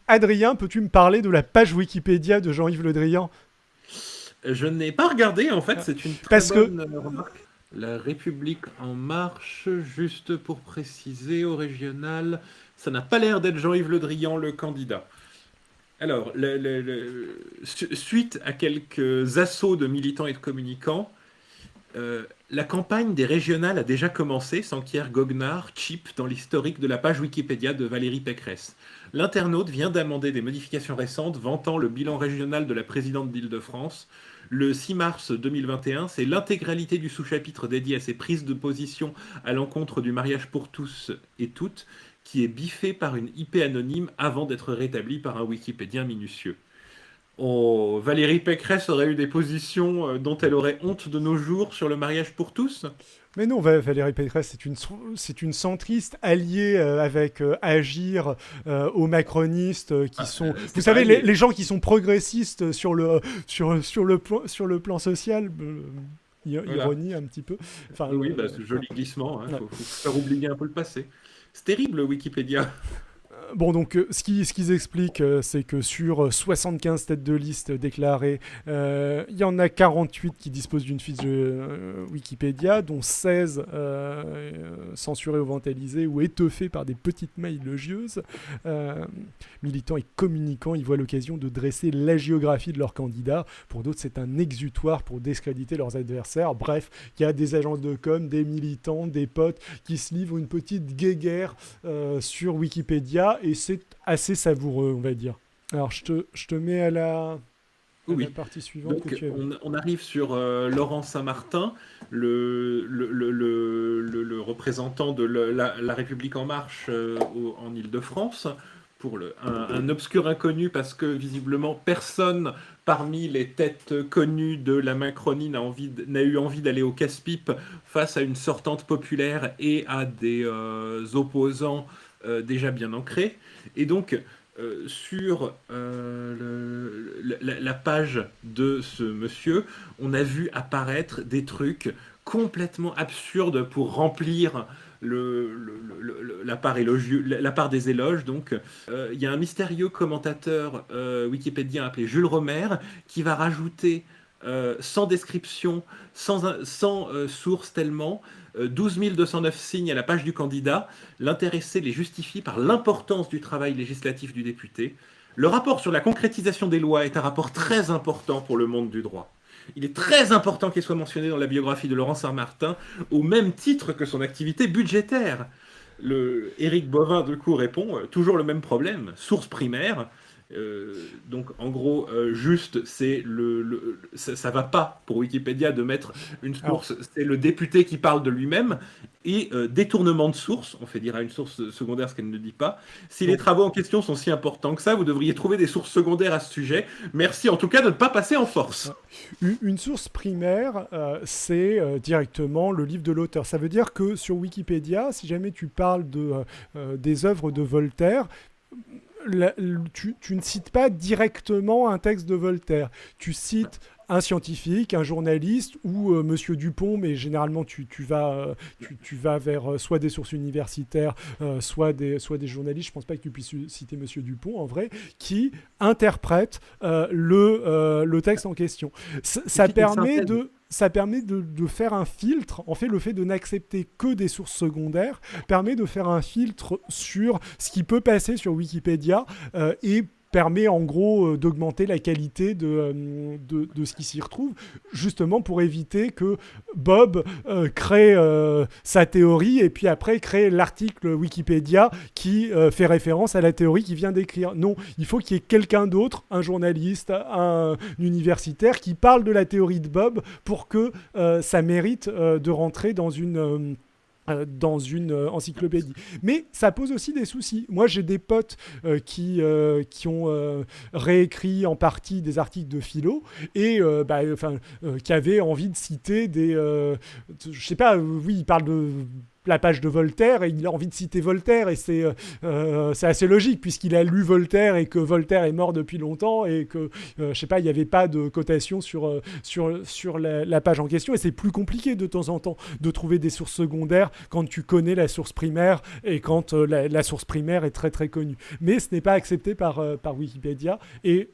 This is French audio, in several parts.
Adrien, peux-tu me parler de la page Wikipédia de Jean-Yves Le Drian? Je n'ai pas regardé, en fait, c'est une très Parce que bonne remarque. La République en marche, juste pour préciser, au régional, ça n'a pas l'air d'être Jean-Yves Le Drian, le candidat. Alors, suite à quelques assauts de militants et de communicants, la campagne des régionales a déjà commencé, s'enquiert Goguenard, Chip, dans l'historique de la page Wikipédia de Valérie Pécresse. L'internaute vient d'amender des modifications récentes vantant le bilan régional de la présidente d'Île-de-France. Le 6 mars 2021, c'est l'intégralité du sous-chapitre dédié à ses prises de position à l'encontre du mariage pour tous et toutes qui est biffé par une IP anonyme avant d'être rétabli par un Wikipédien minutieux. Oh, Valérie Pécresse aurait eu des positions dont elle aurait honte de nos jours sur le mariage pour tous? Mais non, Valérie Pécresse, c'est une centriste alliée avec Agir aux macronistes qui sont... Vous C'est savez, pareil. les gens qui sont progressistes sur le plan social, Voilà. ironie un petit peu. Enfin, Oui, bah, ce joli glissement, il ouais. faut faire oublier un peu le passé. C'est terrible, Wikipédia. Bon, donc, ce qu'ils expliquent, c'est que sur 75 têtes de liste déclarées, il y en a 48 qui disposent d'une fiche Wikipédia, dont 16 censurées ou vandalisées ou étoffées par des petites mailles logieuses. Euh, Militants et communicants, ils voient l'occasion de dresser l'hagiographie de leurs candidats. Pour d'autres, c'est un exutoire pour discréditer leurs adversaires. Bref, il y a des agences de com, des militants, des potes qui se livrent une petite guéguerre sur Wikipédia et c'est assez savoureux, on va dire. Alors, je te mets à la Oui. partie suivante que Donc, tu as vue. on arrive sur Laurent Saint-Martin, le représentant de la République en marche en Île-de-France, pour un obscur inconnu, parce que visiblement personne parmi les têtes connues de la Macronie n'a eu envie d'aller au casse-pipe face à une sortante populaire et à des opposants déjà bien ancrés. Et donc, sur la page de ce monsieur, on a vu apparaître des trucs complètement absurdes pour remplir la part des éloges. Donc, il y a un mystérieux commentateur wikipédien appelé Jules Romer qui va rajouter sans description, sans source tellement, 12 209 signes à la page du candidat. L'intéressé les justifie par l'importance du travail législatif du député. Le rapport sur la concrétisation des lois est un rapport très important pour le monde du droit. Il est très important qu'il soit mentionné dans la biographie de Laurent Saint-Martin, au même titre que son activité budgétaire. Éric Bovin, du coup, répond toujours le même problème, source primaire. Donc, en gros, juste, ça va pas pour Wikipédia de mettre une Alors, source. C'est le député qui parle de lui-même et détournement de source. On fait dire à une source secondaire ce qu'elle ne dit pas. Si les donc, travaux en question sont si importants que ça, vous devriez trouver des sources secondaires à ce sujet. Merci en tout cas de ne pas passer en euh, force. une source primaire, c'est directement le livre de l'auteur. Ça veut dire que sur Wikipédia, si jamais tu parles des œuvres de Voltaire, tu ne cites pas directement un texte de Voltaire. Tu cites un scientifique, un journaliste ou Monsieur Dupont, mais généralement tu vas vers soit des sources universitaires, soit des journalistes. Je ne pense pas que tu puisses citer Monsieur Dupont en vrai, qui interprète le texte en question. Ça, Il ça fit une permet synthèse. de ça permet de faire un filtre. En fait, le fait de n'accepter que des sources secondaires permet de faire un filtre sur ce qui peut passer sur Wikipédia et permet en gros d'augmenter la qualité de ce qui s'y retrouve, justement pour éviter que Bob crée sa théorie et puis après crée l'article Wikipédia qui fait référence à la théorie qu'il vient d'écrire. Non, il faut qu'il y ait quelqu'un d'autre, un journaliste, un universitaire, qui parle de la théorie de Bob pour que ça mérite de rentrer dans une encyclopédie. Mais ça pose aussi des soucis. Moi, j'ai des potes qui ont réécrit en partie des articles de philo et qui avaient envie de citer je sais pas, oui, ils parlent de la page de Voltaire et il a envie de citer Voltaire et c'est assez logique puisqu'il a lu Voltaire et que Voltaire est mort depuis longtemps et que je sais pas, il n'y avait pas de cotation sur la page en question et c'est plus compliqué de temps en temps de trouver des sources secondaires quand tu connais la source primaire et quand la source primaire est très très connue. Mais ce n'est pas accepté par Wikipédia et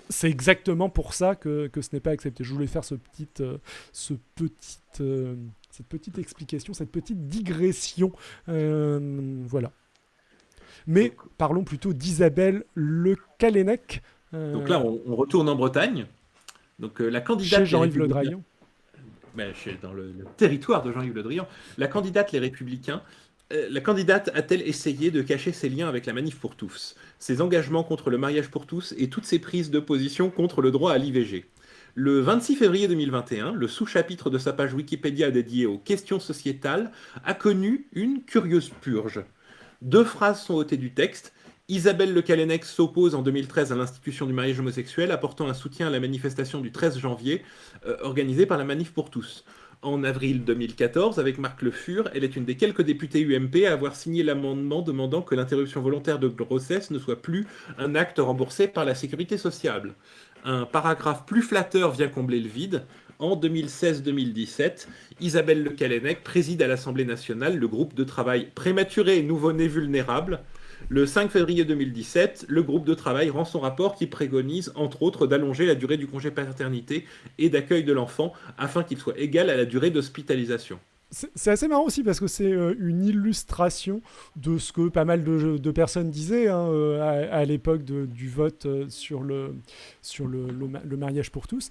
c'est exactement pour ça que ce n'est pas accepté. Je voulais faire cette petite explication, cette petite digression. Voilà. Mais parlons plutôt d'Isabelle Le Callennec. Donc là, on retourne en Bretagne. Donc la candidate chez Jean-Yves Le Drian. Dans le territoire de Jean-Yves Le Drian. La candidate Les Républicains. La candidate a-t-elle essayé de cacher ses liens avec la Manif pour tous, ses engagements contre le mariage pour tous et toutes ses prises de position contre le droit à l'IVG? Le 26 février 2021, le sous-chapitre de sa page Wikipédia dédié aux questions sociétales a connu une curieuse purge. 2 phrases sont ôtées du texte. Isabelle Le Callennec s'oppose en 2013 à l'institution du mariage homosexuel, apportant un soutien à la manifestation du 13 janvier organisée par la Manif pour tous. En avril 2014, avec Marc Le Fur, elle est une des quelques députés UMP à avoir signé l'amendement demandant que l'interruption volontaire de grossesse ne soit plus un acte remboursé par la sécurité sociale. Un paragraphe plus flatteur vient combler le vide. En 2016-2017, Isabelle Le Callennec préside à l'Assemblée nationale le groupe de travail prématuré et nouveau-né vulnérable. Le 5 février 2017, le groupe de travail rend son rapport qui préconise, entre autres, d'allonger la durée du congé paternité et d'accueil de l'enfant afin qu'il soit égal à la durée d'hospitalisation. C'est assez marrant aussi parce que c'est une illustration de ce que pas mal de personnes disaient à l'époque du vote sur le mariage pour tous,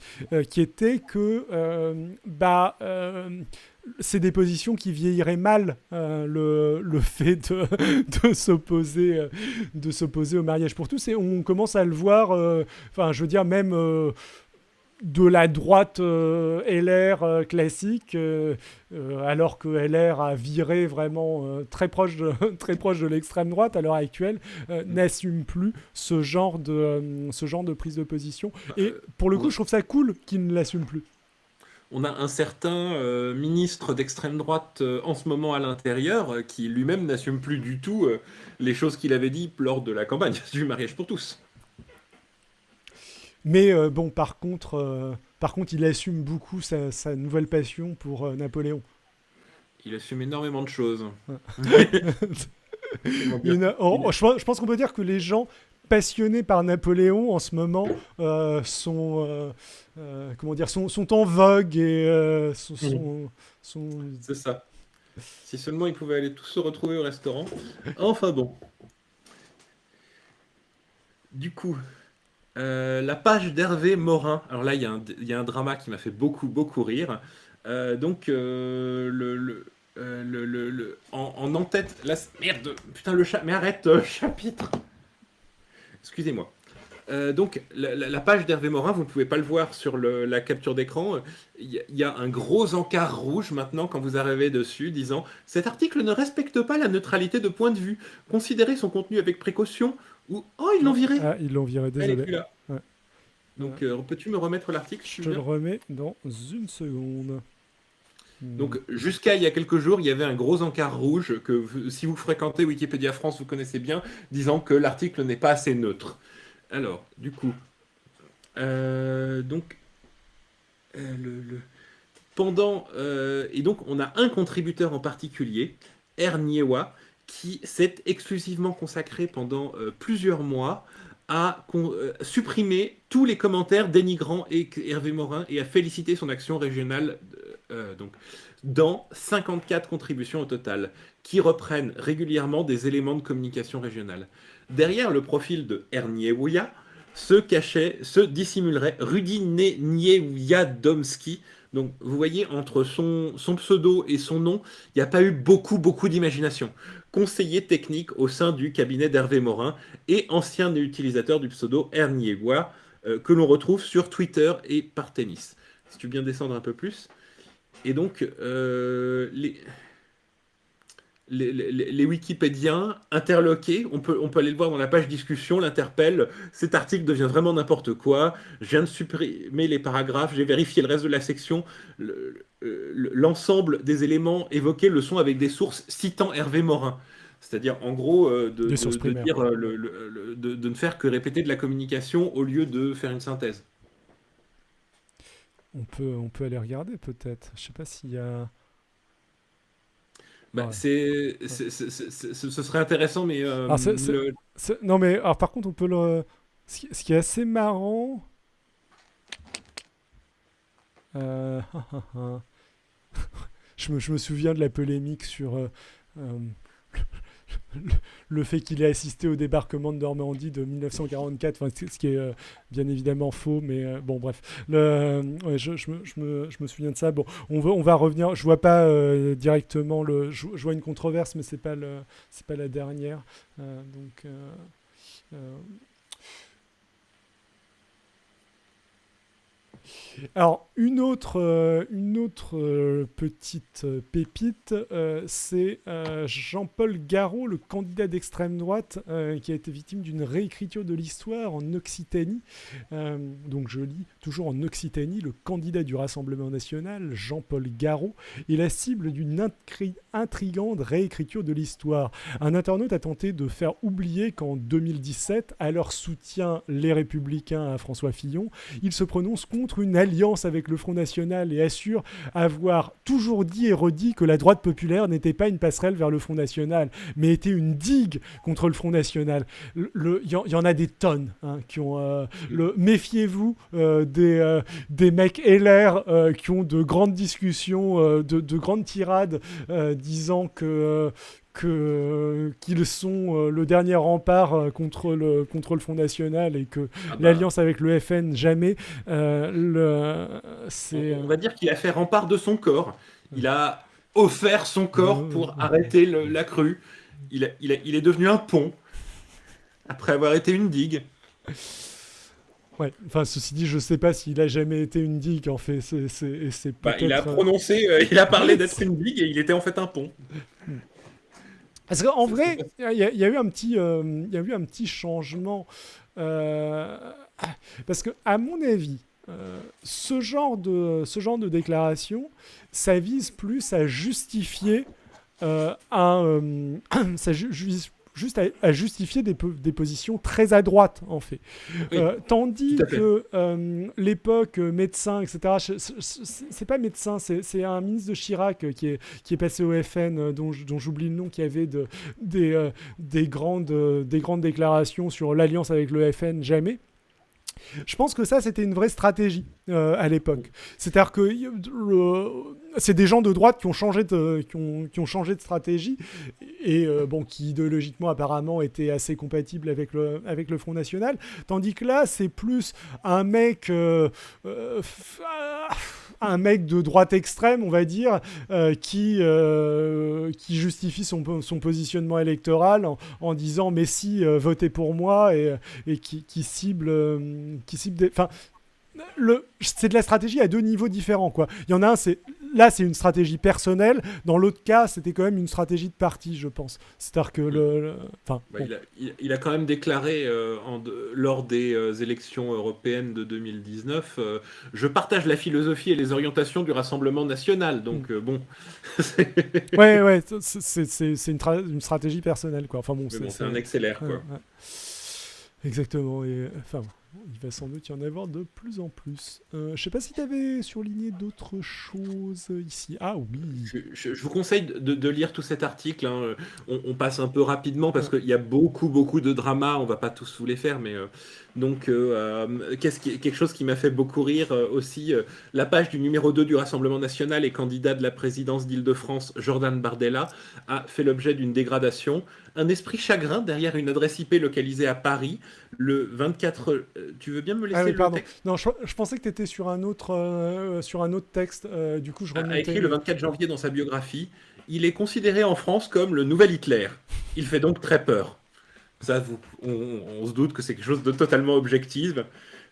qui était que c'est des positions qui vieilliraient mal, le fait de s'opposer au mariage pour tous. Et on commence à le voir, je veux dire, même de la droite LR classique, alors que LR a viré vraiment très proche de l'extrême droite à l'heure actuelle, n'assume plus ce genre de prise de position. Et pour le coup, je trouve ça cool qu'il ne l'assume plus. On a un certain ministre d'extrême droite en ce moment à l'intérieur qui lui-même n'assume plus du tout les choses qu'il avait dit lors de la campagne du mariage pour tous. Mais par contre, il assume beaucoup sa nouvelle passion pour Napoléon. Il assume énormément de choses. Je pense qu'on peut dire que les gens passionnés par Napoléon en ce moment sont en vogue et C'est ça. Si seulement ils pouvaient aller tous se retrouver au restaurant. Enfin bon. Du coup, la page d'Hervé Morin. Alors là, il y a un drama qui m'a fait beaucoup, beaucoup rire. En en-tête... Là, merde, putain, le chat... Mais arrête, chapitre. Excusez-moi. Donc, la page d'Hervé Morin, vous ne pouvez pas le voir sur la capture d'écran. Il y a un gros encart rouge maintenant quand vous arrivez dessus, disant « Cet article ne respecte pas la neutralité de point de vue. Considérez son contenu avec précaution. » Ou « Oh, ils l'ont viré !» Ah, ils l'ont viré, désolé. Elle est plus là. Ouais. Donc, peux-tu me remettre l'article? Je te le remets dans une seconde. Donc, jusqu'à il y a quelques jours, il y avait un gros encart rouge que, si vous fréquentez Wikipédia France, vous connaissez bien, disant que l'article n'est pas assez neutre. Alors, du coup, et donc, on a un contributeur en particulier, Erniewa, qui s'est exclusivement consacré pendant plusieurs mois à supprimer tous les commentaires dénigrant Hervé Morin et à féliciter son action régionale dans 54 contributions au total, qui reprennent régulièrement des éléments de communication régionale. Derrière le profil de Erniewa se dissimulerait Rudy Niewiadomski. Donc, vous voyez, entre son pseudo et son nom, il n'y a pas eu beaucoup d'imagination. Conseiller technique au sein du cabinet d'Hervé Morin et ancien utilisateur du pseudo Erniewa, que l'on retrouve sur Twitter et par tennis. Si tu veux bien descendre un peu plus. Et donc, les Wikipédiens interloqués, on peut aller le voir dans la page discussion, l'interpelle, cet article devient vraiment n'importe quoi, je viens de supprimer les paragraphes, j'ai vérifié le reste de la section, l'ensemble des éléments évoqués le sont avec des sources citant Hervé Morin. C'est-à-dire, en gros, Des sources de primaires, dire, quoi. de ne faire que répéter de la communication au lieu de faire une synthèse. On peut aller regarder peut-être. Je sais pas s'il y a. Bah, Ouais. ce serait intéressant, mais Alors, non, mais alors, par contre, on peut le. Ce qui est assez marrant. euh, je me souviens de la polémique sur euh, le, le fait qu'il ait assisté au débarquement de Normandie de 1944, enfin, ce qui est bien évidemment faux, mais bon, bref. Ouais, je me souviens de ça. Bon, on va revenir. Je vois pas directement le. Je vois une controverse, mais c'est pas la dernière. Donc. Euh, Alors, une autre petite pépite, c'est Jean-Paul Garot, le candidat d'extrême droite, qui a été victime d'une réécriture de l'histoire en Occitanie. Donc, je lis toujours en Occitanie, le candidat du Rassemblement national, Jean-Paul Garot, est la cible d'une intrigante réécriture de l'histoire. Un internaute a tenté de faire oublier qu'en 2017, à leur soutien les Républicains à François Fillon, il se prononce contre une alliance avec le Front National et assure avoir toujours dit et redit que la droite populaire n'était pas une passerelle vers le Front National, mais était une digue contre le Front National. Il y en a des tonnes qui ont... méfiez-vous des mecs LR qui ont de grandes discussions, de grandes tirades disant qu'ils sont le dernier rempart contre le Front National et que ah bah, l'alliance avec le FN jamais. C'est on va dire qu'il a fait rempart de son corps. Il a offert son corps pour arrêter la crue. Il est devenu un pont après avoir été une digue. ouais. Enfin, ceci dit, je sais pas s'il a jamais été une digue. En fait, c'est Bah, il a peut-être. prononcé, il a parlé d'être une digue et il était en fait un pont. Parce qu'en C'est vrai, pas- il y a eu un petit changement. euh, Parce que, à mon avis, ce genre de déclaration, ça vise plus à justifier ça vise juste à justifier des positions très à droite, en fait. Oui, tout Tandis à fait. que l'époque médecin, etc., c'est pas médecin, c'est un ministre de Chirac qui est passé au FN, dont j'oublie le nom, qui avait des grandes déclarations sur l'alliance avec le FN, jamais. Je pense que ça, c'était une vraie stratégie à l'époque. C'est-à-dire que c'est des gens de droite qui ont changé de stratégie et bon, qui idéologiquement apparemment étaient assez compatibles avec le Front National. Tandis que là, c'est plus un mec, euh, un mec de droite extrême, on va dire, qui justifie son positionnement électoral en disant mais si, votez pour moi et qui cible, enfin, c'est de la stratégie à deux niveaux différents, quoi. Il y en a un, c'est une stratégie personnelle. Dans l'autre cas, c'était quand même une stratégie de parti, je pense. C'est-à-dire que enfin, Bah, bon. il a quand même déclaré lors des élections européennes de 2019, je partage la philosophie et les orientations du Rassemblement national. Hmm. Donc bon, Ouais, ouais, c'est une stratégie personnelle, quoi. Enfin bon, mais bon, c'est un accélère ouais, quoi. ouais. Exactement. Et enfin, il va sans doute y en avoir de plus en plus. Je sais pas si tu avais surligné d'autres choses ici. Ah oui. Je vous conseille de lire tout cet article, hein. On passe un peu rapidement parce Ouais. qu'il y a beaucoup, beaucoup de dramas. On va pas tous vous les faire, mais donc quelque chose qui m'a fait beaucoup rire aussi. La page du numéro 2 du Rassemblement national et candidat de la présidence d'Île-de-France, Jordan Bardella, a fait l'objet d'une dégradation. Un esprit chagrin derrière une adresse IP localisée à Paris, le 24. Tu veux bien me Ah laisser oui, le pardon. texte? Non, je pensais que tu étais sur un autre texte. Du coup, je A remontais. écrit le 24 janvier dans sa biographie, il est considéré en France comme le nouvel Hitler. Il fait donc très peur. Ça, on se doute que c'est quelque chose de totalement objectif.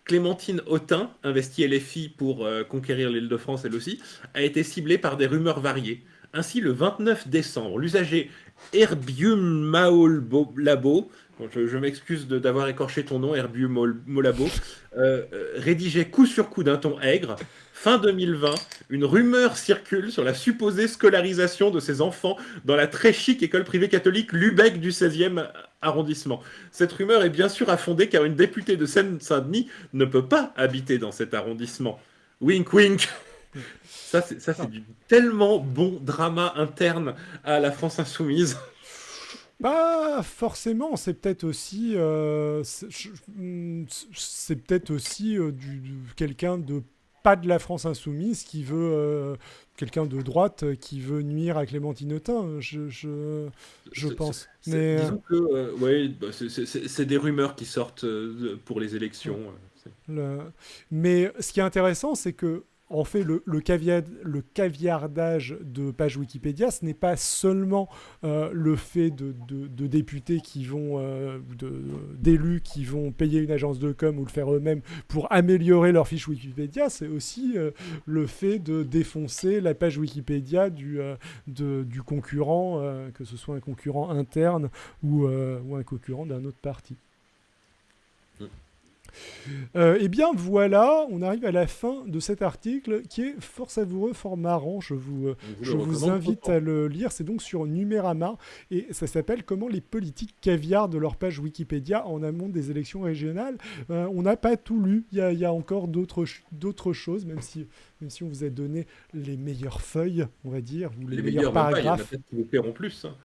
Clémentine Autain, investie LFI pour conquérir l'Île-de-France elle aussi, a été ciblée par des rumeurs variées. Ainsi, le 29 décembre, l'usager Herbium Maolabo, bon, je m'excuse d'avoir écorché ton nom, Herbium Molabo, rédigeait coup sur coup d'un ton aigre. Fin 2020, une rumeur circule sur la supposée scolarisation de ses enfants dans la très chic école privée catholique Lubeck du 16e arrondissement. Cette rumeur est bien sûr à fonder car une députée de Seine-Saint-Denis ne peut pas habiter dans cet arrondissement. Wink wink. Ça, c'est du tellement bon drama interne à la France insoumise. Pas forcément, c'est peut-être aussi, c'est peut-être aussi quelqu'un de pas de la France insoumise qui veut, quelqu'un de droite qui veut nuire à Clémentine Autain, je pense. Mais Disons que ouais, bah, c'est des rumeurs qui sortent pour les élections. Le- Mais ce qui est intéressant, c'est que en fait, le caviardage de pages Wikipédia, ce n'est pas seulement le fait de députés qui vont, d'élus qui vont payer une agence de com ou le faire eux-mêmes pour améliorer leur fiche Wikipédia, c'est aussi le fait de défoncer la page Wikipédia du concurrent, que ce soit un concurrent interne ou un concurrent d'un autre parti. Mm. Eh bien voilà, on arrive à la fin de cet article qui est fort savoureux, fort marrant. Je vous invite à le lire. C'est donc sur Numérama et ça s'appelle Comment les politiques caviardent leur page Wikipédia en amont des élections régionales. On n'a pas tout lu. Il y a encore d'autres choses, même si on vous a donné les meilleures feuilles, on va dire, ou les meilleurs meilleurs, même pas, il y en a paragraphes. peut-être qui vous paieront plus. Hein.